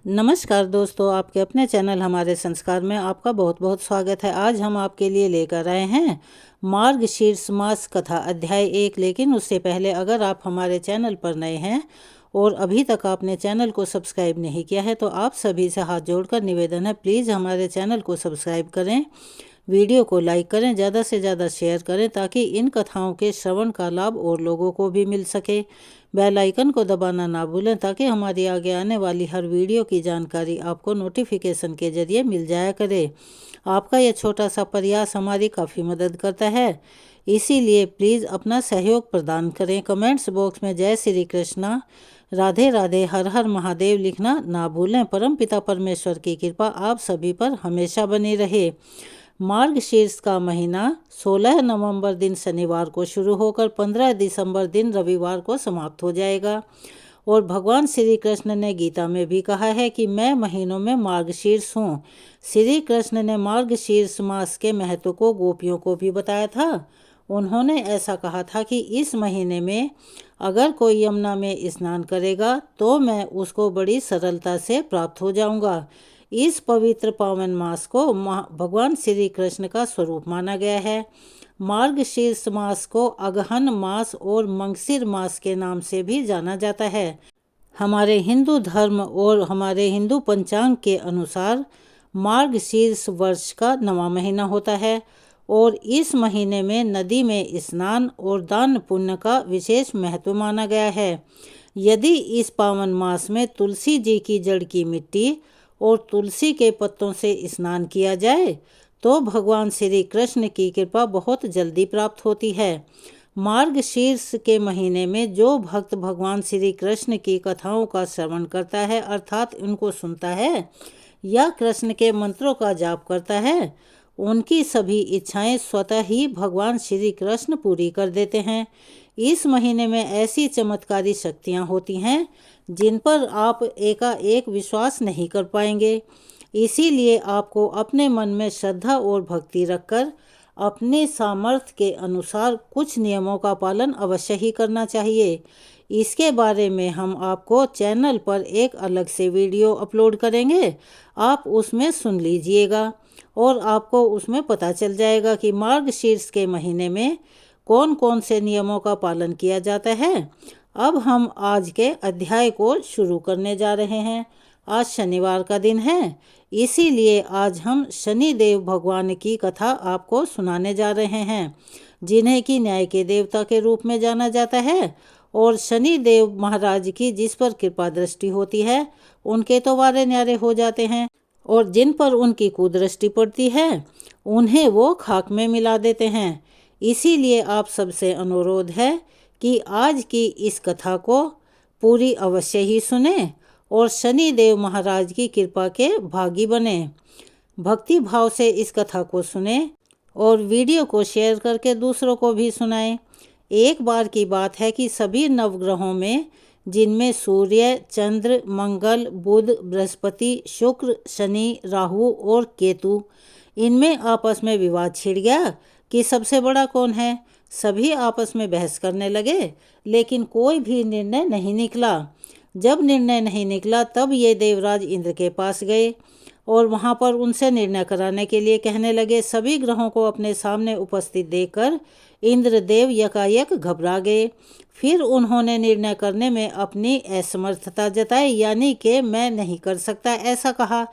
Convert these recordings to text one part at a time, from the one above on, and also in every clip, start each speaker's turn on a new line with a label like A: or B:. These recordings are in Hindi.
A: नमस्कार दोस्तों, आपके अपने चैनल हमारे संस्कार में आपका बहुत बहुत स्वागत है। आज हम आपके लिए लेकर आए हैं मार्गशीर्ष मास कथा अध्याय 1। लेकिन उससे पहले अगर आप हमारे चैनल पर नए हैं और अभी तक आपने चैनल को सब्सक्राइब नहीं किया है तो आप सभी से हाथ जोड़कर निवेदन है, प्लीज़ हमारे चैनल को सब्सक्राइब करें, वीडियो को लाइक करें, ज़्यादा से ज़्यादा शेयर करें ताकि इन कथाओं के श्रवण का लाभ और लोगों को भी मिल सके। बेल आइकन को दबाना ना भूलें ताकि हमारी आगे आने वाली हर वीडियो की जानकारी आपको नोटिफिकेशन के जरिए मिल जाया करे। आपका यह छोटा सा प्रयास हमारी काफ़ी मदद करता है, इसीलिए प्लीज़ अपना सहयोग प्रदान करें। कमेंट्स बॉक्स में जय श्री कृष्णा, राधे राधे, हर हर महादेव लिखना ना भूलें। परम पिता परमेश्वर की कृपा आप सभी पर हमेशा बनी रहे। मार्गशीर्ष का महीना 16 नवंबर दिन शनिवार को शुरू होकर 15 दिसंबर दिन रविवार को समाप्त हो जाएगा। और भगवान श्री कृष्ण ने गीता में भी कहा है कि मैं महीनों में मार्गशीर्ष हूँ। श्री कृष्ण ने मार्गशीर्ष मास के महत्व को गोपियों को भी बताया था। उन्होंने ऐसा कहा था कि इस महीने में अगर कोई यमुना में स्नान करेगा तो मैं उसको बड़ी सरलता से प्राप्त हो जाऊंगा। इस पवित्र पावन मास को भगवान श्री कृष्ण का स्वरूप माना गया है। मार्गशीर्ष मास को अगहन मास और मंगशिर मास के नाम से भी जाना जाता है। हमारे हिंदू धर्म और हमारे हिंदू पंचांग के अनुसार मार्गशीर्ष वर्ष का 9वां महीना होता है और इस महीने में नदी में स्नान और दान पुण्य का विशेष महत्व माना गया है। यदि इस पावन मास में तुलसी जी की जड़ की मिट्टी और तुलसी के पत्तों से स्नान किया जाए तो भगवान श्री कृष्ण की कृपा बहुत जल्दी प्राप्त होती है। मार्गशीर्ष के महीने में जो भक्त भगवान श्री कृष्ण की कथाओं का श्रवण करता है अर्थात उनको सुनता है या कृष्ण के मंत्रों का जाप करता है, उनकी सभी इच्छाएं स्वतः ही भगवान श्री कृष्ण पूरी कर देते हैं। इस महीने में ऐसी चमत्कारी शक्तियां होती हैं जिन पर आप एकाएक विश्वास नहीं कर पाएंगे। इसीलिए आपको अपने मन में श्रद्धा और भक्ति रखकर अपने सामर्थ्य के अनुसार कुछ नियमों का पालन अवश्य ही करना चाहिए। इसके बारे में हम आपको चैनल पर एक अलग से वीडियो अपलोड करेंगे, आप उसमें सुन लीजिएगा और आपको उसमें पता चल जाएगा कि मार्गशीर्ष के महीने में कौन कौन से नियमों का पालन किया जाता है। अब हम आज के अध्याय को शुरू करने जा रहे हैं। आज शनिवार का दिन है, इसीलिए आज हम शनि देव भगवान की कथा आपको सुनाने जा रहे हैं, जिन्हें कि न्याय के देवता के रूप में जाना जाता है। और शनि देव महाराज की जिस पर कृपा दृष्टि होती है उनके तो वारे न्यारे हो जाते हैं और जिन पर उनकी कुदृष्टि पड़ती है उन्हें वो खाक में मिला देते हैं। इसीलिए आप सबसे अनुरोध है कि आज की इस कथा को पूरी अवश्य ही सुने और शनि देव महाराज की कृपा के भागी बने। भक्ति भाव से इस कथा को सुने और वीडियो को शेयर करके दूसरों को भी सुनाएं। एक बार की बात है कि सभी नवग्रहों में, जिनमें सूर्य, चंद्र, मंगल, बुध, बृहस्पति, शुक्र, शनि, राहु और केतु, इनमें आपस में विवाद छिड़ गया कि सबसे बड़ा कौन है। सभी आपस में बहस करने लगे लेकिन कोई भी निर्णय नहीं निकला। जब निर्णय नहीं निकला तब ये देवराज इंद्र के पास गए और वहाँ पर उनसे निर्णय कराने के लिए कहने लगे। सभी ग्रहों को अपने सामने उपस्थित देखकर इंद्रदेव यकायक घबरा गए। फिर उन्होंने निर्णय करने में अपनी असमर्थता जताई, यानी कि मैं नहीं कर सकता ऐसा कहा।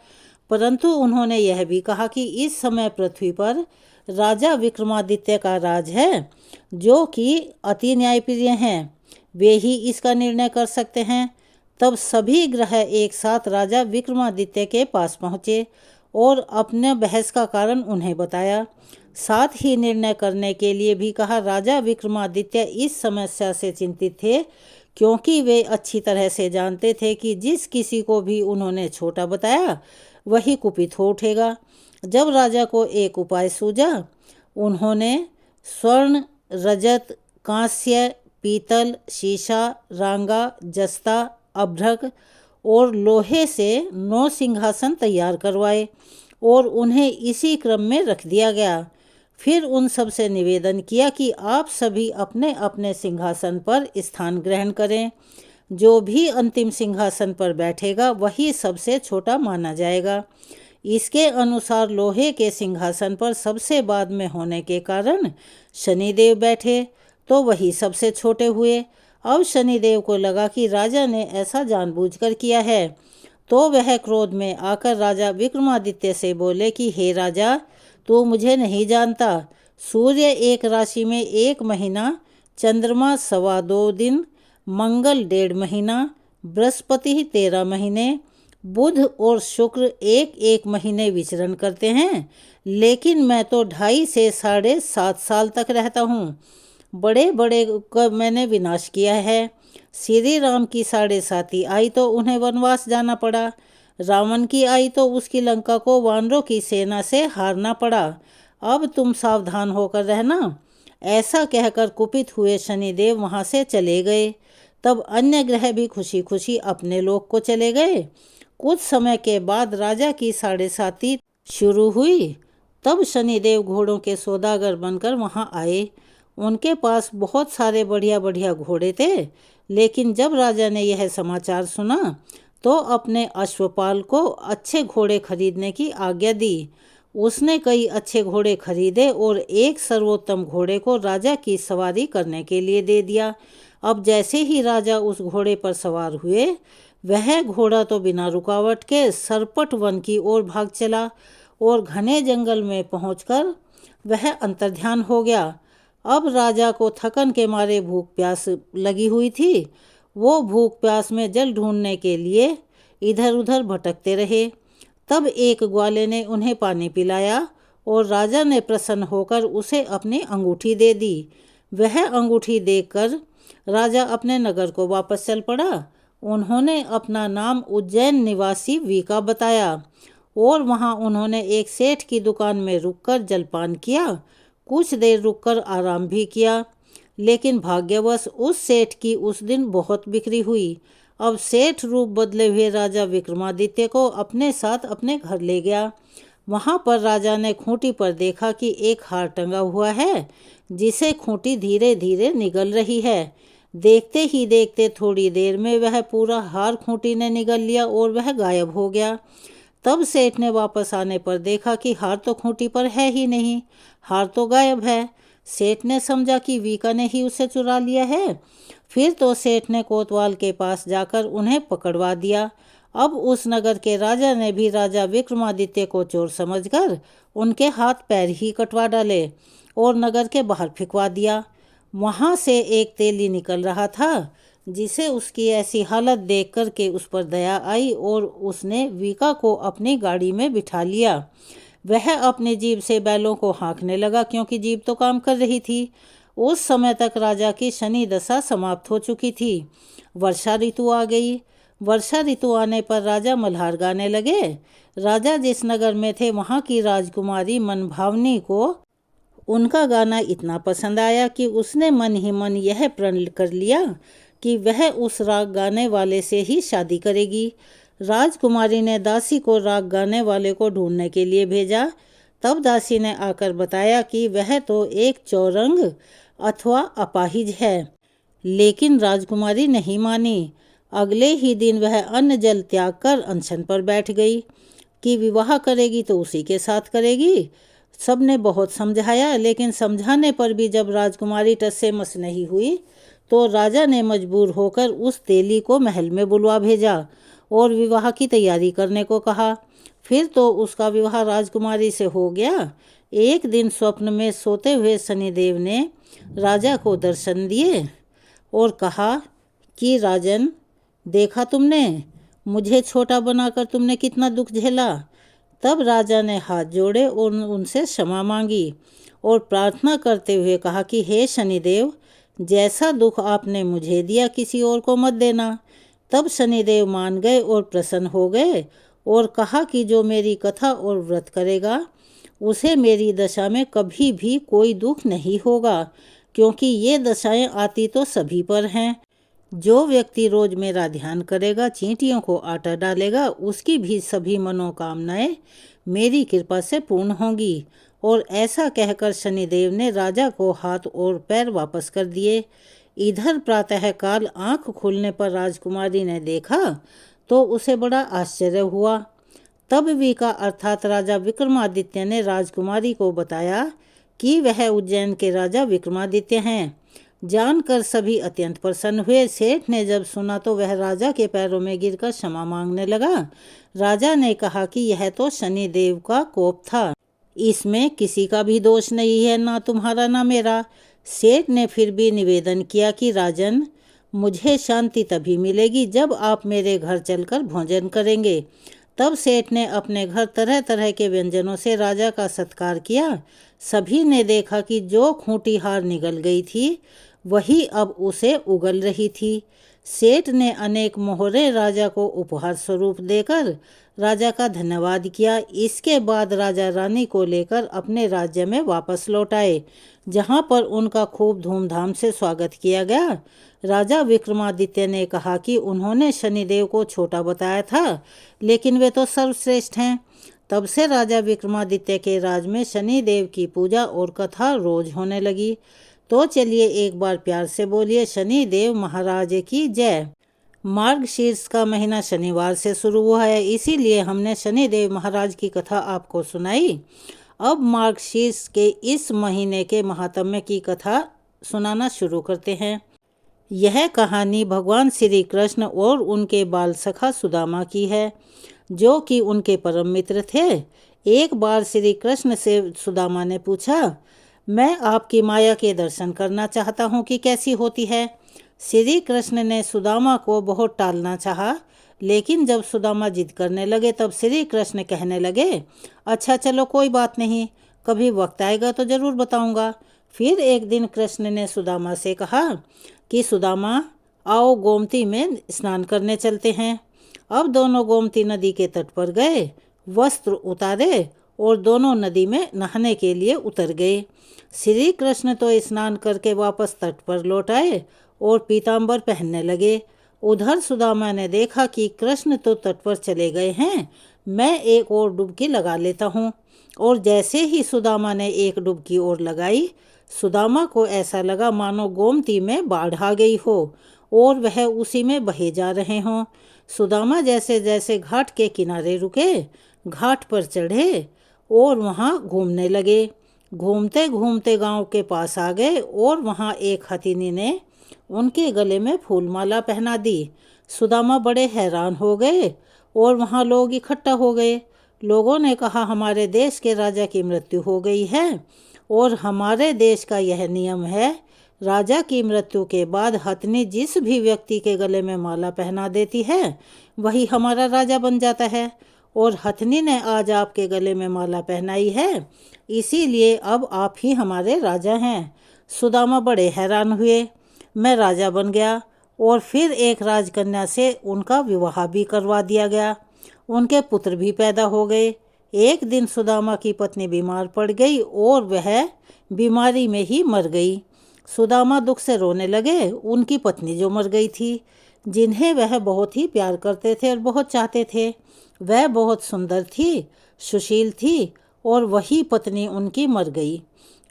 A: परंतु उन्होंने यह भी कहा कि इस समय पृथ्वी पर राजा विक्रमादित्य का राज है, जो कि अति न्यायप्रिय हैं, वे ही इसका निर्णय कर सकते हैं। तब सभी ग्रह एक साथ राजा विक्रमादित्य के पास पहुँचे और अपने बहस का कारण उन्हें बताया, साथ ही निर्णय करने के लिए भी कहा। राजा विक्रमादित्य इस समस्या से चिंतित थे क्योंकि वे अच्छी तरह से जानते थे कि जिस किसी को भी उन्होंने छोटा बताया वही कुपित हो उठेगा। जब राजा को एक उपाय सूझा, उन्होंने स्वर्ण, रजत, कांस्य, पीतल, शीशा, रांगा, जस्ता, अभ्रक और लोहे से 9 सिंहासन तैयार करवाए और उन्हें इसी क्रम में रख दिया गया। फिर उन सब से निवेदन किया कि आप सभी अपने अपने सिंहासन पर स्थान ग्रहण करें। जो भी अंतिम सिंहासन पर बैठेगा वही सबसे छोटा माना जाएगा। इसके अनुसार लोहे के सिंहासन पर सबसे बाद में होने के कारण शनिदेव बैठे तो वही सबसे छोटे हुए। अब शनिदेव को लगा कि राजा ने ऐसा जानबूझकर किया है, तो वह क्रोध में आकर राजा विक्रमादित्य से बोले कि हे राजा, तू मुझे नहीं जानता। सूर्य एक राशि में 1 महीना, चंद्रमा 2.25 दिन, मंगल 1.5 महीना, बृहस्पति 13 महीने, बुध और शुक्र 1-1 महीने विचरण करते हैं, लेकिन मैं तो 2.5 से 7.5 साल तक रहता हूँ। बड़े बड़े का मैंने विनाश किया है। श्री राम की 7.5 आई तो उन्हें वनवास जाना पड़ा। रावण की आई तो उसकी लंका को वानरों की सेना से हारना पड़ा। अब तुम सावधान होकर रहना। ऐसा कहकर कुपित हुए शनिदेव वहाँ से चले गए। तब अन्य ग्रह भी खुशी खुशी अपने लोक को चले गए। कुछ समय के बाद राजा की 7.5 शुरू हुई। तब शनिदेव घोड़ों के सौदागर बनकर वहाँ आए। उनके पास बहुत सारे बढ़िया बढ़िया घोड़े थे, लेकिन जब राजा ने यह समाचार सुना तो अपने अश्वपाल को अच्छे घोड़े खरीदने की आज्ञा दी। उसने कई अच्छे घोड़े खरीदे और एक सर्वोत्तम घोड़े को राजा की सवारी करने के लिए दे दिया। अब जैसे ही राजा उस घोड़े पर सवार हुए, वह घोड़ा तो बिना रुकावट के सरपट वन की ओर भाग चला और घने जंगल में पहुंचकर वह अंतर्ध्यान हो गया। अब राजा को थकन के मारे भूख प्यास लगी हुई थी। वो भूख प्यास में जल ढूंढने के लिए इधर उधर भटकते रहे। तब एक ग्वाले ने उन्हें पानी पिलाया और राजा ने प्रसन्न होकर उसे अपनी अंगूठी दे दी। वह अंगूठी देखकर राजा अपने नगर को वापस चल पड़ा। उन्होंने अपना नाम उज्जैन निवासी वीका बताया और वहां उन्होंने एक सेठ की दुकान में रुककर जलपान किया। कुछ देर रुककर आराम भी किया, लेकिन भाग्यवश उस सेठ की उस दिन बहुत बिक्री हुई। अब सेठ रूप बदले हुए राजा विक्रमादित्य को अपने साथ अपने घर ले गया। वहां पर राजा ने खूंटी पर देखा कि एक हार टंगा हुआ है, जिसे खूंटी धीरे धीरे निगल रही है। देखते ही देखते थोड़ी देर में वह पूरा हार खूंटी ने निगल लिया और वह गायब हो गया। तब सेठ ने वापस आने पर देखा कि हार तो खूंटी पर है ही नहीं, हार तो गायब है। सेठ ने समझा कि वीका ने ही उसे चुरा लिया है। फिर तो सेठ ने कोतवाल के पास जाकर उन्हें पकड़वा दिया। अब उस नगर के राजा ने भी राजा विक्रमादित्य को चोर समझकर उनके हाथ पैर ही कटवा डाले और नगर के बाहर फिकवा दिया। वहाँ से एक तेली निकल रहा था, जिसे उसकी ऐसी हालत देख कर के उस पर दया आई और उसने वीका को अपनी गाड़ी में बिठा लिया। वह अपनी जीभ से बैलों को हाँकने लगा, क्योंकि जीभ तो काम कर रही थी। उस समय तक राजा की शनि दशा समाप्त हो चुकी थी। वर्षा ऋतु आ गई। वर्षा ऋतु आने पर राजा मल्हार गाने लगे। राजा जिस नगर में थे वहाँ की राजकुमारी मनभावनी को उनका गाना इतना पसंद आया कि उसने मन ही मन यह प्रण कर लिया कि वह उस राग गाने वाले से ही शादी करेगी। राजकुमारी ने दासी को राग गाने वाले को ढूंढने के लिए भेजा। तब दासी ने आकर बताया कि वह तो एक चौरंग अथवा अपाहिज है, लेकिन राजकुमारी नहीं मानी। अगले ही दिन वह अन्न जल त्याग कर अनशन पर बैठ गई कि विवाह करेगी तो उसी के साथ करेगी। सबने बहुत समझाया, लेकिन समझाने पर भी जब राजकुमारी टस से मस नहीं हुई तो राजा ने मजबूर होकर उस तेली को महल में बुलवा भेजा और विवाह की तैयारी करने को कहा। फिर तो उसका विवाह राजकुमारी से हो गया। एक दिन स्वप्न में सोते हुए शनिदेव ने राजा को दर्शन दिए और कहा कि राजन, देखा तुमने, मुझे छोटा बनाकर तुमने कितना दुख झेला। तब राजा ने हाथ जोड़े और उनसे क्षमा मांगी और प्रार्थना करते हुए कहा कि हे शनिदेव, जैसा दुख आपने मुझे दिया किसी और को मत देना। तब शनिदेव मान गए और प्रसन्न हो गए और कहा कि जो मेरी कथा और व्रत करेगा उसे मेरी दशा में कभी भी कोई दुख नहीं होगा, क्योंकि ये दशाएं आती तो सभी पर हैं। जो व्यक्ति रोज मेरा ध्यान करेगा, चींटियों को आटा डालेगा, उसकी भी सभी मनोकामनाएं मेरी कृपा से पूर्ण होंगी। और ऐसा कहकर शनिदेव ने राजा को हाथ और पैर वापस कर दिए। इधर प्रातःकाल आंख खुलने पर राजकुमारी ने देखा तो उसे बड़ा आश्चर्य हुआ। तब वीका अर्थात राजा विक्रमादित्य ने राजकुमारी को बताया कि वह उज्जैन के राजा विक्रमादित्य हैं। जानकर सभी अत्यंत प्रसन्न हुए। सेठ ने जब सुना तो वह राजा के पैरों में गिरकर क्षमा मांगने लगा। राजा ने कहा कि यह तो शनिदेव का कोप था, इसमें किसी का भी दोष नहीं है, ना तुम्हारा ना मेरा। सेठ ने फिर भी निवेदन किया कि राजन, मुझे शांति तभी मिलेगी जब आप मेरे घर चलकर भोजन करेंगे। तब सेठ ने अपने घर तरह तरह के व्यंजनों से राजा का सत्कार किया। सभी ने देखा कि जो खूंटी हार निगल गई थी वही अब उसे उगल रही थी। सेठ ने अनेक मोहरे राजा को उपहार स्वरूप देकर राजा का धन्यवाद किया। इसके बाद राजा रानी को लेकर अपने राज्य में वापस लौट आए, जहाँ पर उनका खूब धूमधाम से स्वागत किया गया। राजा विक्रमादित्य ने कहा कि उन्होंने शनिदेव को छोटा बताया था, लेकिन वे तो सर्वश्रेष्ठ हैं। तब से राजा विक्रमादित्य के राज में शनिदेव की पूजा और कथा रोज होने लगी। तो चलिए एक बार प्यार से बोलिए, शनिदेव महाराज की जय। मार्गशीर्ष का महीना शनिवार से शुरू हुआ है, इसीलिए हमने शनिदेव महाराज की कथा आपको सुनाई। अब मार्गशीर्ष के इस महीने के महात्म्य की कथा सुनाना शुरू करते हैं। यह कहानी भगवान श्री कृष्ण और उनके बाल सखा सुदामा की है, जो कि उनके परम मित्र थे। एक बार श्री कृष्ण से सुदामा ने पूछा, मैं आपकी माया के दर्शन करना चाहता हूँ कि कैसी होती है। श्री कृष्ण ने सुदामा को बहुत टालना चाहा, लेकिन जब सुदामा जिद करने लगे तब श्री कृष्ण कहने लगे, अच्छा चलो कोई बात नहीं, कभी वक्त आएगा तो जरूर बताऊंगा। फिर एक दिन कृष्ण ने सुदामा से कहा कि सुदामा, आओ गोमती में स्नान करने चलते हैं। अब दोनों गोमती नदी के तट पर गए, वस्त्र उतारे और दोनों नदी में नहाने के लिए उतर गए। श्री कृष्ण तो स्नान करके वापस तट पर लौट आए और पीतांबर पहनने लगे। उधर सुदामा ने देखा कि कृष्ण तो तट पर चले गए हैं, मैं एक और डुबकी लगा लेता हूँ। और जैसे ही सुदामा ने एक डुबकी और लगाई, सुदामा को ऐसा लगा मानो गोमती में बाढ़ आ गई हो और वह उसी में बहे जा रहे हों। सुदामा जैसे जैसे घाट के किनारे रुके, घाट पर चढ़े और वहाँ घूमने लगे। घूमते घूमते गांव के पास आ गए और वहाँ एक हथिनी ने उनके गले में फूलमाला पहना दी। सुदामा बड़े हैरान हो गए और वहाँ लोग इकट्ठा हो गए। लोगों ने कहा, हमारे देश के राजा की मृत्यु हो गई है और हमारे देश का यह नियम है, राजा की मृत्यु के बाद हथनी जिस भी व्यक्ति के गले में माला पहना देती है वही हमारा राजा बन जाता है। और हथनी ने आज आपके गले में माला पहनाई है, इसीलिए अब आप ही हमारे राजा हैं। सुदामा बड़े हैरान हुए। मैं राजा बन गया और फिर एक राजकन्या से उनका विवाह भी करवा दिया गया। उनके पुत्र भी पैदा हो गए। एक दिन सुदामा की पत्नी बीमार पड़ गई और वह बीमारी में ही मर गई। सुदामा दुख से रोने लगे। उनकी पत्नी जो मर गई थी, जिन्हें वह बहुत ही प्यार करते थे और बहुत चाहते थे, वह बहुत सुंदर थी, सुशील थी और वही पत्नी उनकी मर गई।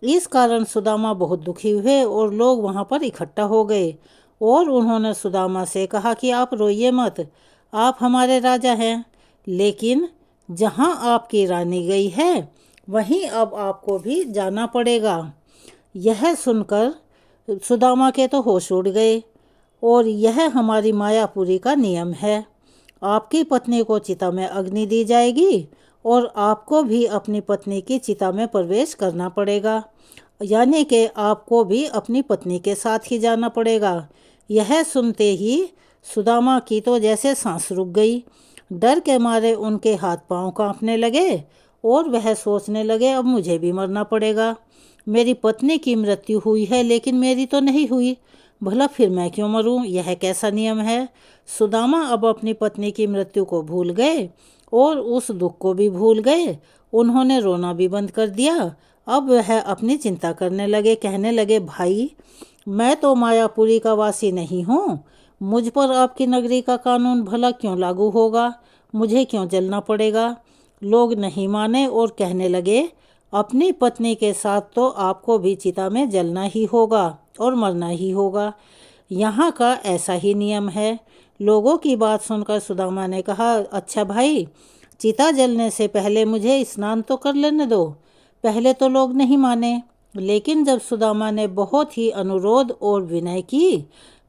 A: इस कारण सुदामा बहुत दुखी हुए और लोग वहाँ पर इकट्ठा हो गए और उन्होंने सुदामा से कहा कि आप रोइए मत, आप हमारे राजा हैं, लेकिन जहाँ आपकी रानी गई है वहीं अब आपको भी जाना पड़ेगा। यह सुनकर सुदामा के तो होश उड़ गए। और यह हमारी मायापुरी का नियम है, आपकी पत्नी को चिता में अग्नि दी जाएगी और आपको भी अपनी पत्नी की चिता में प्रवेश करना पड़ेगा, यानी कि आपको भी अपनी पत्नी के साथ ही जाना पड़ेगा। यह सुनते ही सुदामा की तो जैसे सांस रुक गई। डर के मारे उनके हाथ पांव कांपने लगे और वह सोचने लगे, अब मुझे भी मरना पड़ेगा। मेरी पत्नी की मृत्यु हुई है लेकिन मेरी तो नहीं हुई, भला फिर मैं क्यों मरूं? यह कैसा नियम है? सुदामा अब अपनी पत्नी की मृत्यु को भूल गए और उस दुख को भी भूल गए। उन्होंने रोना भी बंद कर दिया। अब वह अपनी चिंता करने लगे, कहने लगे, भाई मैं तो मायापुरी का वासी नहीं हूँ, मुझ पर आपकी नगरी का कानून भला क्यों लागू होगा? मुझे क्यों जलना पड़ेगा? लोग नहीं माने और कहने लगे, अपनी पत्नी के साथ तो आपको भी चिता में जलना ही होगा और मरना ही होगा। यहाँ का ऐसा ही नियम है। लोगों की बात सुनकर सुदामा ने कहा, अच्छा भाई, चिता जलने से पहले मुझे स्नान तो कर लेने दो। पहले तो लोग नहीं माने, लेकिन जब सुदामा ने बहुत ही अनुरोध और विनय की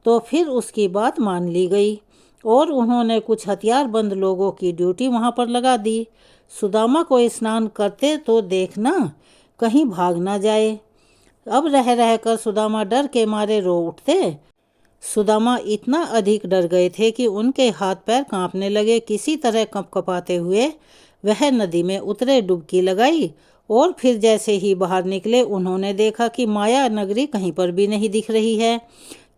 A: तो फिर उसकी बात मान ली गई और उन्होंने कुछ हथियारबंद लोगों की ड्यूटी वहाँ पर लगा दी। सुदामा को स्नान करते तो देखना, कहीं भाग ना जाए। अब रह रहकर सुदामा डर के मारे रो उठते। सुदामा इतना अधिक डर गए थे कि उनके हाथ पैर कांपने लगे। किसी तरह कँपकँपाते हुए वह नदी में उतरे, डुबकी लगाई और फिर जैसे ही बाहर निकले उन्होंने देखा कि माया नगरी कहीं पर भी नहीं दिख रही है।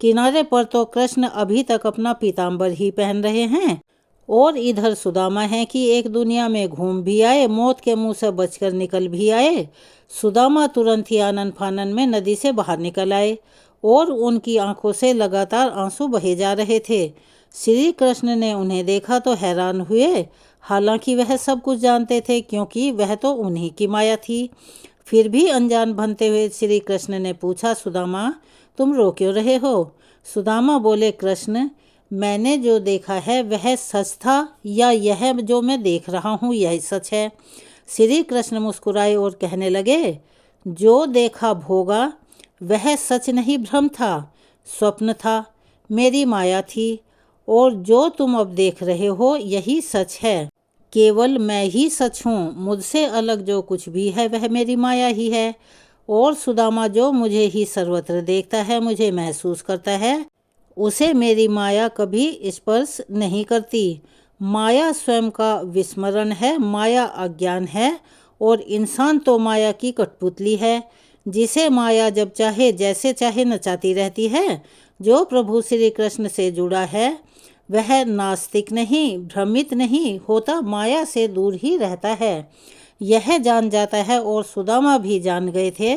A: किनारे पर तो कृष्ण अभी तक अपना पीताम्बर ही पहन रहे हैं और इधर सुदामा है कि एक दुनिया में घूम भी आए, मौत के मुंह से बचकर निकल भी आए। सुदामा तुरंत ही आनन फानन में नदी से बाहर निकल आए और उनकी आंखों से लगातार आंसू बहे जा रहे थे। श्री कृष्ण ने उन्हें देखा तो हैरान हुए, हालांकि वह सब कुछ जानते थे क्योंकि वह तो उन्हीं की माया थी। फिर भी अनजान बनते हुए श्री कृष्ण ने पूछा, सुदामा तुम रो क्यों रहे हो? सुदामा बोले, कृष्ण, मैंने जो देखा है वह सच था या यह जो मैं देख रहा हूँ यह सच है? श्री कृष्ण मुस्कुराए और कहने लगे, जो देखा भोगा वह सच नहीं, भ्रम था, स्वप्न था, मेरी माया थी, और जो तुम अब देख रहे हो यही सच है। केवल मैं ही सच हूँ, मुझसे अलग जो कुछ भी है वह मेरी माया ही है। और सुदामा, जो मुझे ही सर्वत्र देखता है, मुझे महसूस करता है, उसे मेरी माया कभी स्पर्श नहीं करती। माया स्वयं का विस्मरण है, माया अज्ञान है और इंसान तो माया की कठपुतली है जिसे माया जब चाहे जैसे चाहे नचाती रहती है। जो प्रभु श्री कृष्ण से जुड़ा है वह नास्तिक नहीं, भ्रमित नहीं होता, माया से दूर ही रहता है। यह जान जाता है और सुदामा भी जान गए थे।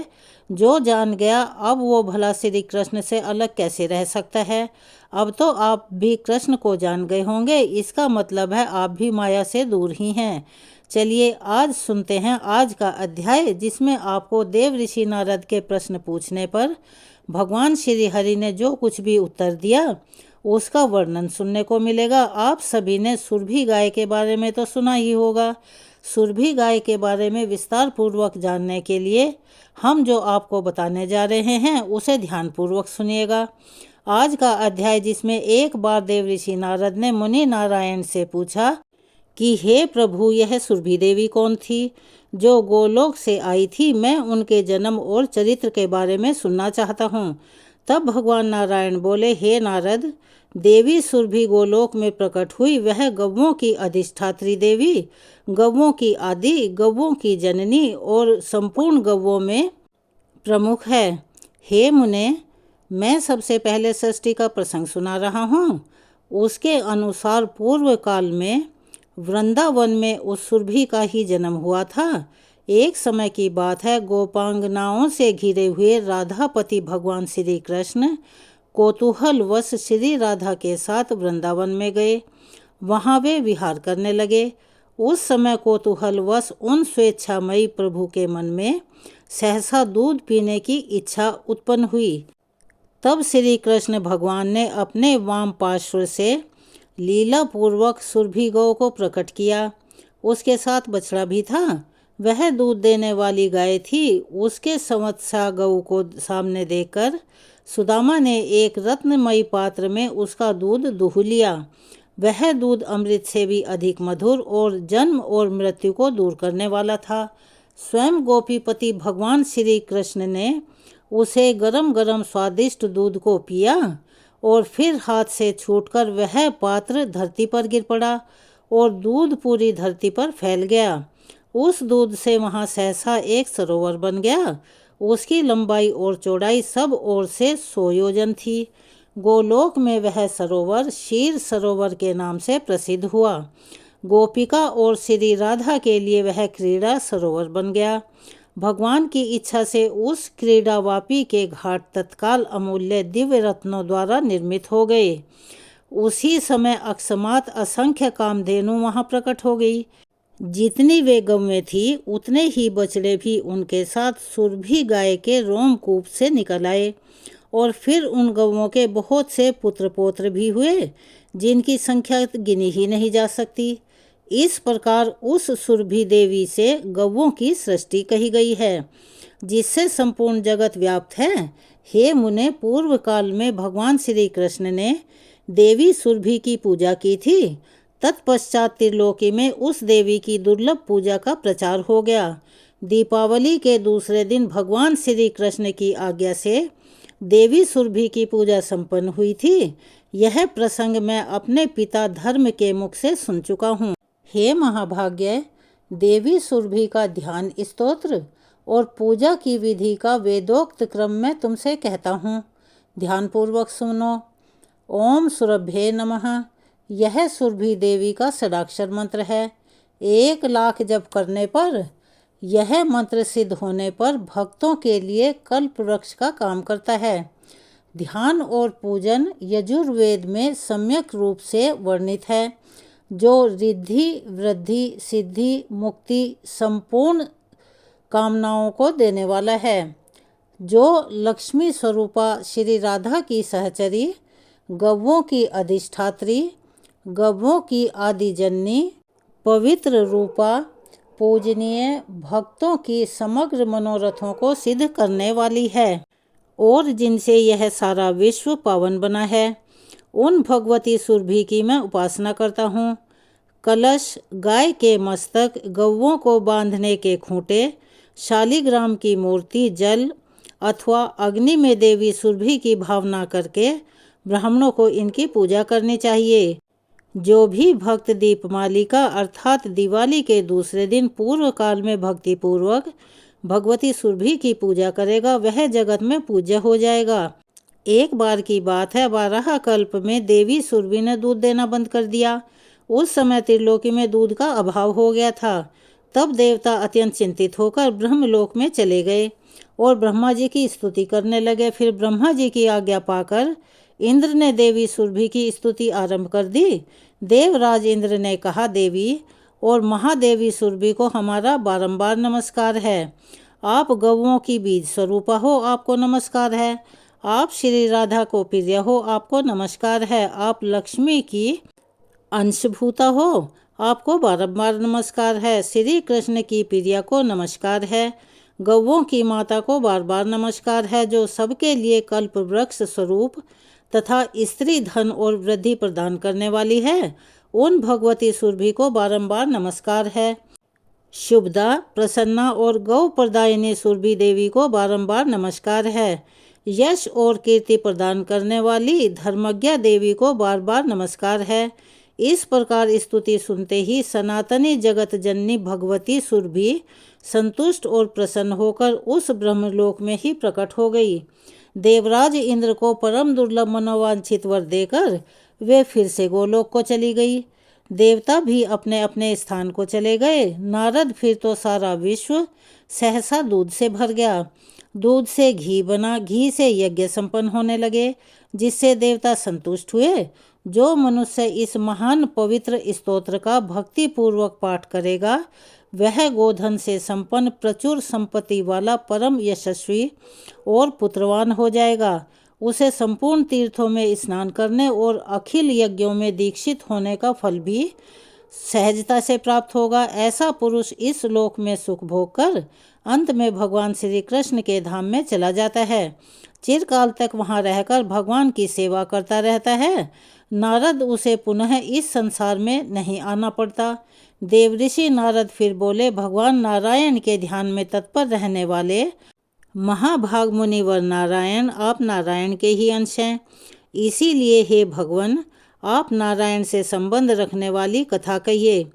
A: जो जान गया अब वो भला श्री कृष्ण से अलग कैसे रह सकता है? अब तो आप भी कृष्ण को जान गए होंगे, इसका मतलब है आप भी माया से दूर ही हैं। चलिए आज सुनते हैं आज का अध्याय, जिसमें आपको देव ऋषि नारद के प्रश्न पूछने पर भगवान श्री हरि ने जो कुछ भी उत्तर दिया उसका वर्णन सुनने को मिलेगा। आप सभी ने सुरभि गाय के बारे में तो सुना ही होगा। सुरभि गाय के बारे में विस्तार पूर्वक जानने के लिए हम जो आपको बताने जा रहे हैं उसे ध्यानपूर्वक सुनिएगा। आज का अध्याय, जिसमें एक बार देव ऋषि नारद ने मुनि नारायण से पूछा कि हे प्रभु, यह सुरभि देवी कौन थी जो गोलोक से आई थी? मैं उनके जन्म और चरित्र के बारे में सुनना चाहता हूँ। तब भगवान नारायण बोले, हे नारद, देवी सुरभि गोलोक में प्रकट हुई। वह गौओं की अधिष्ठात्री देवी, गौओं की आदि, गौओं की जननी और संपूर्ण गौओं में प्रमुख है। हे मुने, मैं सबसे पहले सृष्टि का प्रसंग सुना रहा हूँ। उसके अनुसार पूर्व काल में वृंदावन में उस सुरभि का ही जन्म हुआ था। एक समय की बात है, गोपांगनाओं से घिरे हुए राधापति भगवान श्री कृष्ण कौतूहलवश श्री राधा के साथ वृंदावन में गए। वहाँ वे विहार करने लगे। उस समय कौतूहलवश उन स्वेच्छामयी प्रभु के मन में सहसा दूध पीने की इच्छा उत्पन्न हुई। तब श्री कृष्ण भगवान ने अपने वाम पार्श्व से लीला पूर्वक सुरभि गौ को प्रकट किया। उसके साथ बछड़ा भी था। वह दूध देने वाली गाय थी। उसके संवत्सा गौ को सामने देखकर सुदामा ने एक रत्नमयी पात्र में उसका दूध दूह लिया। वह दूध अमृत से भी अधिक मधुर और जन्म और मृत्यु को दूर करने वाला था। स्वयं गोपीपति भगवान श्री कृष्ण ने उसे गरम गरम स्वादिष्ट दूध को पिया और फिर हाथ से छूटकर वह पात्र धरती पर गिर पड़ा और दूध पूरी धरती पर फैल गया। उस दूध से वहाँ सहसा एक सरोवर बन गया। उसकी लंबाई और चौड़ाई सब ओर से 100 योजन थी। गोलोक में वह सरोवर क्षीर सरोवर के नाम से प्रसिद्ध हुआ। गोपिका और श्री राधा के लिए वह क्रीड़ा सरोवर बन गया। भगवान की इच्छा से उस क्रीड़ावापी के घाट तत्काल अमूल्य दिव्य रत्नों द्वारा निर्मित हो गए। उसी समय अकस्मात असंख्य कामधेनु वहाँ प्रकट हो गई। जितनी वे गौएं थी उतने ही बछड़े भी उनके साथ सुरभि गाय के रोमकूप से निकल आए और फिर उन गौओं के बहुत से पुत्र पौत्र भी हुए, जिनकी संख्या गिनी ही नहीं जा सकती। इस प्रकार उस सुरभि देवी से गौओं की सृष्टि कही गई है, जिससे संपूर्ण जगत व्याप्त है। हे मुने, पूर्व काल में भगवान श्री कृष्ण ने देवी सुरभि की पूजा की थी। तत्पश्चात त्रिलोकी में उस देवी की दुर्लभ पूजा का प्रचार हो गया। दीपावली के दूसरे दिन भगवान श्री कृष्ण की आज्ञा से देवी सुरभि की पूजा संपन्न हुई थी। यह प्रसंग मैं अपने पिता धर्म के मुख से सुन चुका हूँ। हे महाभाग्य, देवी सुरभि का ध्यान स्तोत्र और पूजा की विधि का वेदोक्त क्रम में तुमसे कहता हूँ। ध्यानपूर्वक सुनो। ओम सुरभ्ये नमः। यह सुरभि देवी का षडाक्षर मंत्र है। 1,00,000 जप करने पर, यह मंत्र सिद्ध होने पर भक्तों के लिए कल्प वृक्ष का काम करता है। ध्यान और पूजन यजुर्वेद में सम्यक रूप से वर्णित है, जो रिद्धि, वृद्धि, सिद्धि, मुक्ति, संपूर्ण कामनाओं को देने वाला है। जो लक्ष्मी स्वरूपा श्री राधा की सहचरी, गौओं की अधिष्ठात्री, गौओं की आदिजननी, पवित्र रूपा, पूजनीय, भक्तों की समग्र मनोरथों को सिद्ध करने वाली है और जिनसे यह सारा विश्व पावन बना है, उन भगवती सुरभि की मैं उपासना करता हूँ। कलश, गाय के मस्तक, गौओं को बांधने के खूंटे, शालिग्राम की मूर्ति, जल अथवा अग्नि में देवी सुरभि की भावना करके ब्राह्मणों को इनकी पूजा करनी चाहिए। जो भी भक्त दीपमालिका अर्थात दिवाली के दूसरे दिन पूर्व काल में भक्ति पूर्वक भगवती सुरभि की पूजा करेगा, वह जगत में पूज्य हो जाएगा। एक बार की बात है, 12 कल्प में देवी सुरभि ने दूध देना बंद कर दिया। उस समय त्रिलोकी में दूध का अभाव हो गया था। तब देवता अत्यंत चिंतित होकर ब्रह्मलोक में चले गए और ब्रह्मा जी की स्तुति करने लगे। फिर ब्रह्मा जी की आज्ञा पाकर इंद्र ने देवी सुरभि की स्तुति आरंभ कर दी। देवराज इंद्र ने कहा, देवी और महादेवी सुरभि को हमारा बारंबार नमस्कार है। आप गौओं की बीज स्वरूपा हो, आपको नमस्कार है। आप श्री राधा को प्रिय हो, आपको नमस्कार है। आप लक्ष्मी की अंशभूता हो, आपको बारंबार नमस्कार है। श्री कृष्ण की प्रिया को नमस्कार है। गौओं की माता को बार बार नमस्कार है, जो सबके लिए कल्प वृक्ष स्वरूप तथा स्त्री धन और वृद्धि प्रदान करने वाली है। उन भगवती सुरभि को बारंबार नमस्कार है। शुभदा, प्रसन्ना और गौ प्रदायिनी सुरभि देवी को बारंबार नमस्कार है। यश और कीर्ति प्रदान करने वाली धर्मज्ञा देवी को बार बार नमस्कार है। इस प्रकार स्तुति सुनते ही सनातनी जगत जननी भगवती सुरभि संतुष्ट और प्रसन्न होकर उस ब्रह्मलोक में ही प्रकट हो गई। देवराज इंद्र को परम दुर्लभ मनोवांछित वर देकर वे फिर से गोलोक को चली गई। देवता भी अपने अपने स्थान को चले गए। नारद, फिर तो सारा विश्व सहसा दूध से भर गया। दूध से घी बना, घी से यज्ञ संपन्न होने लगे, जिससे देवता संतुष्ट हुए। जो मनुष्य इस महान पवित्र स्तोत्र का भक्ति पूर्वक पाठ करेगा, वह गोधन से संपन्न प्रचुर संपत्ति वाला परम यशस्वी और पुत्रवान हो जाएगा। उसे संपूर्ण तीर्थों में स्नान करने और अखिल यज्ञों में दीक्षित होने का फल भी सहजता से प्राप्त होगा। ऐसा पुरुष इस लोक में सुख भोग कर अंत में भगवान श्री कृष्ण के धाम में चला जाता है। चिरकाल तक वहां रहकर भगवान की सेवा करता रहता है। नारद, उसे पुनः इस संसार में नहीं आना पड़ता। देवऋषि नारद फिर बोले, भगवान नारायण के ध्यान में तत्पर रहने वाले महाभाग मुनिवर नारायण, आप नारायण के ही अंश हैं। इसीलिए हे भगवान, आप नारायण से संबंध रखने वाली कथा कहिए।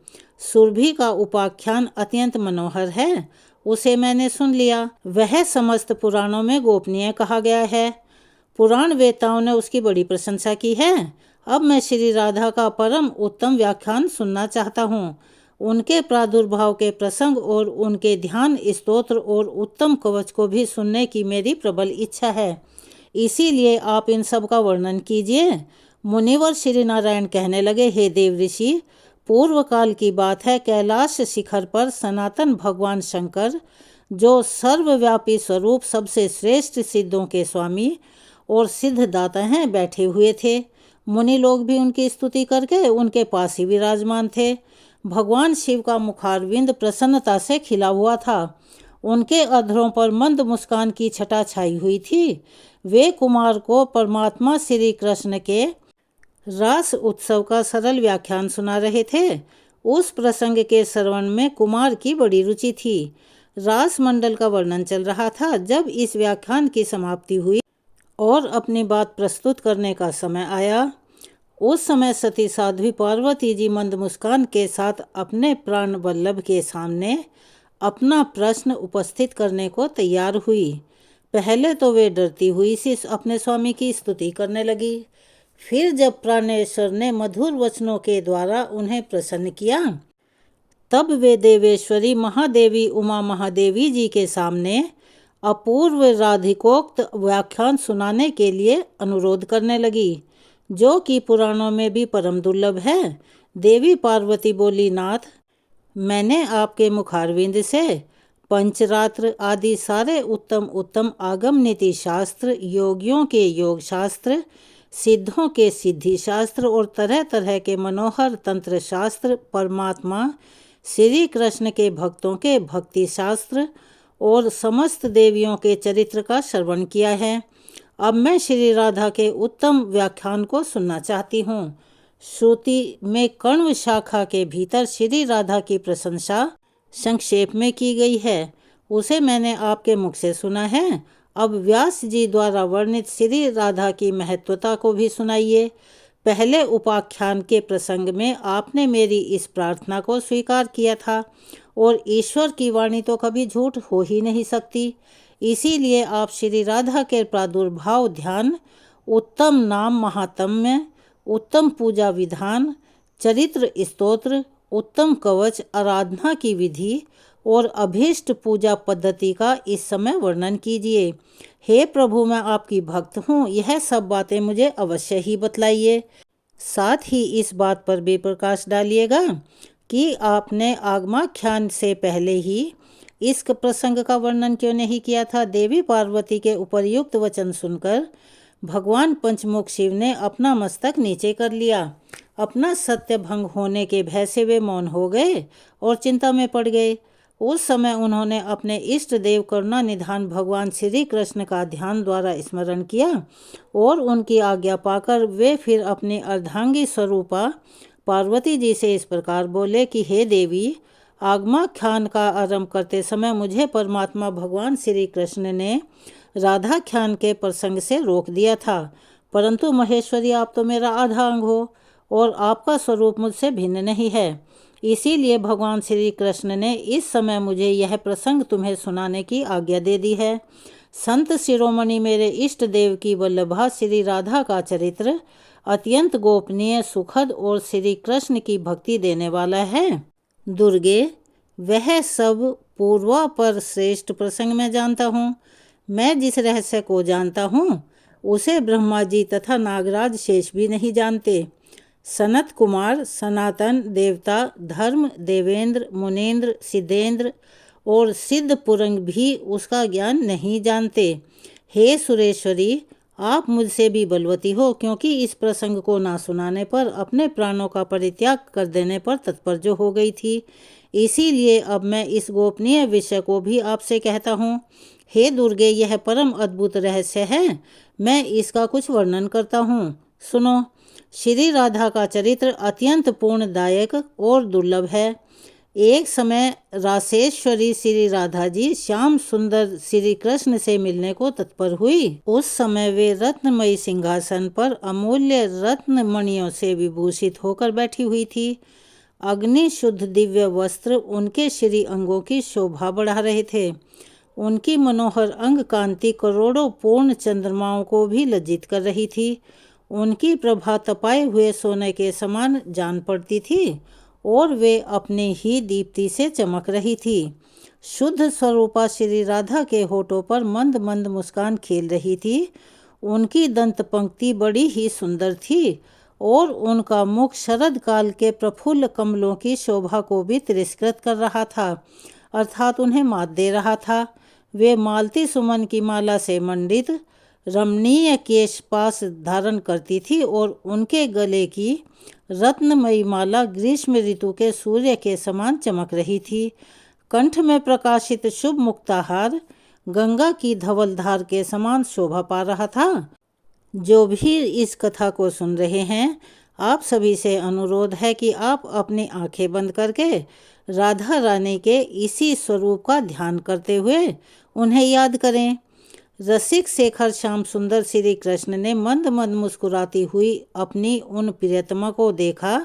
A: सुरभि का उपाख्यान अत्यंत मनोहर है, उसे मैंने सुन लिया। वह समस्त पुराणों में गोपनीय कहा गया है। पुराण वेताओं ने उसकी बड़ी प्रशंसा की है। अब मैं श्री राधा का परम उत्तम व्याख्यान सुनना चाहता हूँ। उनके प्रादुर्भाव के प्रसंग और उनके ध्यान स्तोत्र और उत्तम कवच को भी सुनने की मेरी प्रबल इच्छा है। इसीलिए आप इन सब का वर्णन कीजिए। मुनिवर श्री नारायण कहने लगे, हे देव ऋषि, पूर्व काल की बात है, कैलाश शिखर पर सनातन भगवान शंकर, जो सर्वव्यापी स्वरूप सबसे श्रेष्ठ सिद्धों के स्वामी और सिद्धदाता बैठे हुए थे। मुनि लोग भी उनकी स्तुति करके उनके पास ही विराजमान थे। भगवान शिव का मुखारविंद प्रसन्नता से खिला हुआ था। उनके अधरों पर मंद मुस्कान की छटा छाई हुई थी। वे कुमार को परमात्मा श्री कृष्ण के रास उत्सव का सरल व्याख्यान सुना रहे थे। उस प्रसंग के श्रवण में कुमार की बड़ी रुचि थी। रास मंडल का वर्णन चल रहा था। जब इस व्याख्यान की समाप्ति हुई और अपनी बात प्रस्तुत करने का समय आया, उस समय सती साध्वी पार्वती जी मंद मुस्कान के साथ अपने प्राण वल्लभ के सामने अपना प्रश्न उपस्थित करने को तैयार हुई। पहले तो वे डरती हुई सी अपने स्वामी की स्तुति करने लगी। फिर जब प्राणेश्वर ने मधुर वचनों के द्वारा उन्हें प्रसन्न किया, तब वे देवेश्वरी महादेवी उमा महादेवी जी के सामने अपूर्व राधिकोक्त व्याख्यान सुनाने के लिए अनुरोध करने लगी, जो कि पुराणों में भी परम दुर्लभ है। देवी पार्वती बोली, नाथ, मैंने आपके मुखारविंद से पंचरात्र आदि सारे उत्तम उत्तम आगम नीति शास्त्र, योगियों के योग शास्त्र, सिद्धों के सिद्धि शास्त्र और तरह तरह के मनोहर तंत्र शास्त्र, परमात्मा श्री कृष्ण के भक्तों के भक्ति शास्त्र और समस्त देवियों के चरित्र का श्रवण किया है। अब मैं श्री राधा के उत्तम व्याख्यान को सुनना चाहती हूँ। श्रुति में कण्व शाखा के भीतर श्री राधा की प्रशंसा संक्षेप में की गई है, उसे मैंने आपके मुख से सुना है। अब व्यास जी द्वारा वर्णित श्री राधा की महत्वता को भी सुनाइए। पहले उपाख्यान के प्रसंग में आपने मेरी इस प्रार्थना को स्वीकार किया था, और ईश्वर की वाणी तो कभी झूठ हो ही नहीं सकती। इसीलिए आप श्री राधा के प्रादुर्भाव ध्यान, उत्तम नाम महात्म्य, उत्तम पूजा विधान, चरित्र स्तोत्र, उत्तम कवच, आराधना की विधि और अभीष्ट पूजा पद्धति का इस समय वर्णन कीजिए। हे प्रभु, मैं आपकी भक्त हूँ, यह सब बातें मुझे अवश्य ही बतलाइए। साथ ही इस बात पर भी प्रकाश डालिएगा कि आपने आगमाख्यान से पहले ही इस प्रसंग का वर्णन क्यों नहीं किया था। देवी पार्वती के उपर्युक्त वचन सुनकर भगवान पंचमुख शिव ने अपना मस्तक नीचे कर लिया। अपना सत्य भंग होने के भय से वे मौन हो गए और चिंता में पड़ गए। उस समय उन्होंने अपने इष्ट देव करुणा निधान भगवान श्री कृष्ण का ध्यान द्वारा स्मरण किया और उनकी आज्ञा पाकर वे फिर अपनी अर्धांगी स्वरूपा पार्वती जी से इस प्रकार बोले कि हे देवी, आगमाख्यान का आरंभ करते समय मुझे परमात्मा भगवान श्री कृष्ण ने राधाख्यान के प्रसंग से रोक दिया था, परंतु महेश्वरी, आप तो मेरा आधा अंग हो और आपका स्वरूप मुझसे भिन्न नहीं है। इसीलिए भगवान श्री कृष्ण ने इस समय मुझे यह प्रसंग तुम्हें सुनाने की आज्ञा दे दी है। संत शिरोमणि मेरे इष्ट देव की वल्लभा श्री राधा का चरित्र अत्यंत गोपनीय, सुखद और श्री कृष्ण की भक्ति देने वाला है। दुर्गे, वह सब पूर्वा पर श्रेष्ठ प्रसंग मैं जानता हूँ। मैं जिस रहस्य को जानता हूँ उसे ब्रह्मा जी तथा नागराज शेष भी नहीं जानते। सनत कुमार, सनातन देवता, धर्म, देवेंद्र, मुनेन्द्र, सिद्धेंद्र और सिद्ध पुरंग भी उसका ज्ञान नहीं जानते। हे सुरेश्वरी, आप मुझसे भी बलवती हो, क्योंकि इस प्रसंग को ना सुनाने पर अपने प्राणों का परित्याग कर देने पर तत्पर जो हो गई थी। इसीलिए अब मैं इस गोपनीय विषय को भी आपसे कहता हूँ। हे दुर्गे, यह परम अद्भुत रहस्य है। मैं इसका कुछ वर्णन करता हूँ, सुनो। श्री राधा का चरित्र अत्यंत पूर्णदायक और दुर्लभ है। एक समय रासेश्वरी श्री राधा जी श्याम सुंदर श्री कृष्ण से मिलने को तत्पर हुई। उस समय वे रत्नमयी सिंहासन पर अमूल्य रत्न मणियों से विभूषित होकर बैठी हुई थी। अग्नि शुद्ध दिव्य वस्त्र उनके श्री अंगों की शोभा बढ़ा रहे थे। उनकी मनोहर अंग कांति करोड़ों पूर्ण चंद्रमाओं को भी लज्जित कर रही थी। उनकी प्रभा तपाए हुए सोने के समान जान पड़ती थी और वे अपने ही दीप्ति से चमक रही थी। शुद्ध स्वरूपा श्री राधा के होठों पर मंद मंद मुस्कान खेल रही थी। उनकी दंत पंक्ति बड़ी ही सुंदर थी और उनका मुख शरद काल के प्रफुल्ल कमलों की शोभा को भी तिरस्कृत कर रहा था, अर्थात उन्हें मात दे रहा था। वे मालती सुमन की माला से मंडित रमणीय केशपाश धारण करती थी और उनके गले की रत्नमयी माला ग्रीष्म ऋतु के सूर्य के समान चमक रही थी। कंठ में प्रकाशित शुभ मुक्ताहार गंगा की धवलधार के समान शोभा पा रहा था। जो भी इस कथा को सुन रहे हैं, आप सभी से अनुरोध है कि आप अपनी आंखें बंद करके राधा रानी के इसी स्वरूप का ध्यान करते हुए उन्हें याद करें। रसिक शेखर श्याम सुंदर श्री कृष्ण ने मंद मंद मुस्कुराती हुई अपनी उन प्रियतमा को देखा।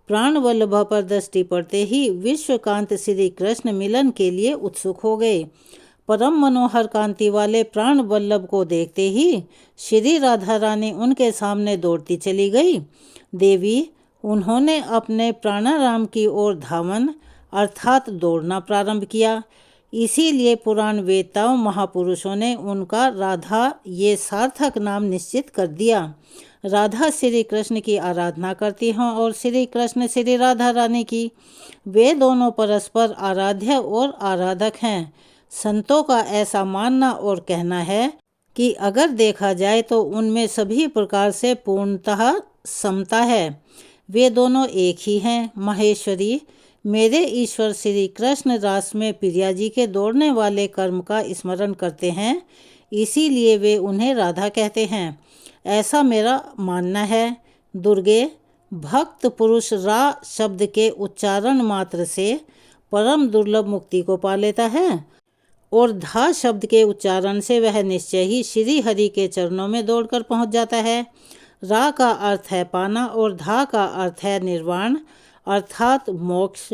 A: प्राण वल्लभ पर दृष्टि पड़ते ही विश्वकांत श्री कृष्ण मिलन के लिए उत्सुक हो गए। परम मनोहर कांति वाले प्राण वल्लभ को देखते ही श्री राधा रानी उनके सामने दौड़ती चली गई। देवी, उन्होंने अपने प्राणाराम की ओर धावन अर्थात दौड़ना प्रारंभ किया। इसीलिए पुराण वेताओं महापुरुषों ने उनका राधा ये सार्थक नाम निश्चित कर दिया। राधा श्री कृष्ण की आराधना करती हैं और श्री कृष्ण श्री राधा रानी की। वे दोनों परस्पर आराध्य और आराधक हैं। संतों का ऐसा मानना और कहना है कि अगर देखा जाए तो उनमें सभी प्रकार से पूर्णतः समता है। वे दोनों एक ही हैं। महेश्वरी, मेरे ईश्वर श्री कृष्ण रास में प्रिया जी के दौड़ने वाले कर्म का स्मरण करते हैं, इसीलिए वे उन्हें राधा कहते हैं, ऐसा मेरा मानना है। दुर्गे, भक्त पुरुष रा शब्द के उच्चारण मात्र से परम दुर्लभ मुक्ति को पा लेता है और धा शब्द के उच्चारण से वह निश्चय ही श्री हरि के चरणों में दौड़कर पहुंच जाता है। रा का अर्थ है पाना और धा का अर्थ है निर्वाण अर्थात मोक्ष।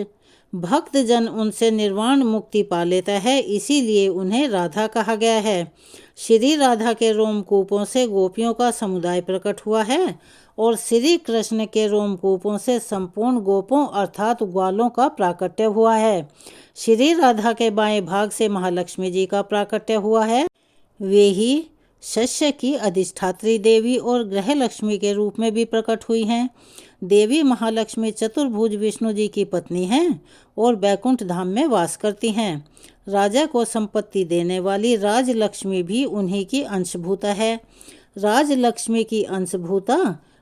A: भक्त जन उनसे निर्वाण मुक्ति पा लेता है, इसीलिए उन्हें राधा कहा गया है। श्री राधा के रोमकूपों से गोपियों का समुदाय प्रकट हुआ है और श्री कृष्ण के रोमकूपों से संपूर्ण गोपों अर्थात ग्वालों का प्राकट्य हुआ है। श्री राधा के बाएं भाग से महालक्ष्मी जी का प्राकट्य हुआ है। वे ही शस्य की अधिष्ठात्री देवी और ग्रह लक्ष्मी के रूप में भी प्रकट हुई हैं। देवी महालक्ष्मी चतुर्भुज विष्णु जी की पत्नी हैं और बैकुंठ धाम में वास करती हैं। राजा को संपत्ति देने वाली राजलक्ष्मी भी उन्हीं की अंशभूता है। राजलक्ष्मी की अंशभूता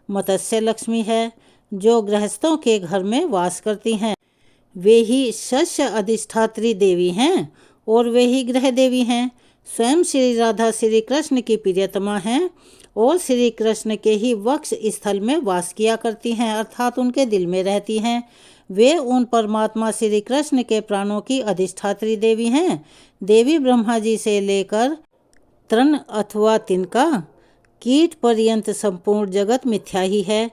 A: मत्स्य लक्ष्मी है, जो गृहस्थों के घर में वास करती हैं। वे ही शस्य अधिष्ठात्री देवी हैं और वे ही ग्रह देवी हैं। स्वयं श्री राधा श्री कृष्ण की प्रियतमा हैं और श्री कृष्ण के ही वक्ष स्थल में वास किया करती हैं अर्थात उनके दिल में रहती हैं। वे उन परमात्मा श्री कृष्ण के प्राणों की अधिष्ठात्री देवी हैं। देवी ब्रह्मा जी से लेकर तृण अथवा तिनका कीट पर्यंत संपूर्ण जगत मिथ्या ही है।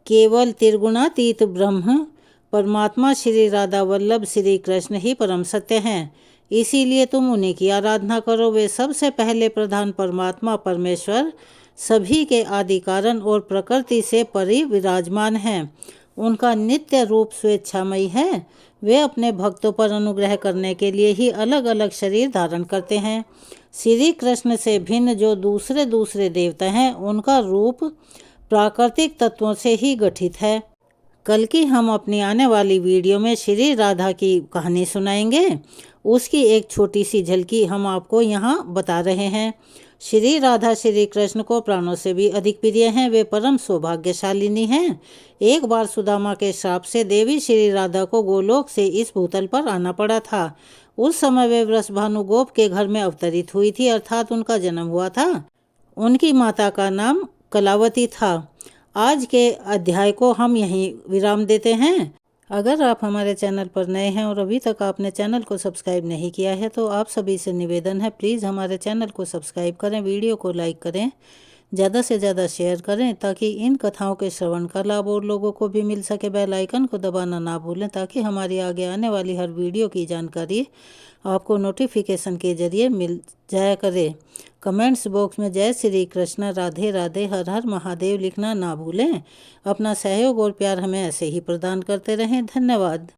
A: केवल त्रिगुणातीत ब्रह्म परमात्मा श्री राधा वल्लभ श्री कृष्ण ही परम सत्य हैं। इसीलिए तुम उन्हीं की आराधना करो। वे सबसे पहले प्रधान परमात्मा परमेश्वर सभी के आदि कारण और प्रकृति से परि विराजमान हैं। उनका नित्य रूप स्वेच्छामयी है। वे अपने भक्तों पर अनुग्रह करने के लिए ही अलग अलग शरीर धारण करते हैं। श्री कृष्ण से भिन्न जो दूसरे दूसरे देवता हैं, उनका रूप प्राकृतिक तत्वों से ही गठित है। कल की हम अपनी आने वाली वीडियो में श्री राधा की कहानी सुनाएंगे। उसकी एक छोटी सी झलकी हम आपको यहाँ बता रहे हैं। श्री राधा श्री कृष्ण को प्राणों से भी अधिक प्रिय हैं। वे परम सौभाग्यशालिनी हैं। एक बार सुदामा के श्राप से देवी श्री राधा को गोलोक से इस भूतल पर आना पड़ा था। उस समय वे वृषभानु गोप के घर में अवतरित हुई थी अर्थात उनका जन्म हुआ था। उनकी माता का नाम कलावती था। आज के अध्याय को हम यहीं विराम देते हैं। अगर आप हमारे चैनल पर नए हैं और अभी तक आपने चैनल को सब्सक्राइब नहीं किया है तो आप सभी से निवेदन है, प्लीज़ हमारे चैनल को सब्सक्राइब करें, वीडियो को लाइक करें, ज़्यादा से ज़्यादा शेयर करें ताकि इन कथाओं के श्रवण का लाभ और लोगों को भी मिल सके। बेल आइकन को दबाना ना भूलें ताकि हमारी आगे आने वाली हर वीडियो की जानकारी आपको नोटिफिकेशन के जरिए मिल जाया करे। कमेंट्स बॉक्स में जय श्री कृष्ण, राधे राधे, हर हर महादेव लिखना ना भूलें। अपना सहयोग और प्यार हमें ऐसे ही प्रदान करते रहें। धन्यवाद।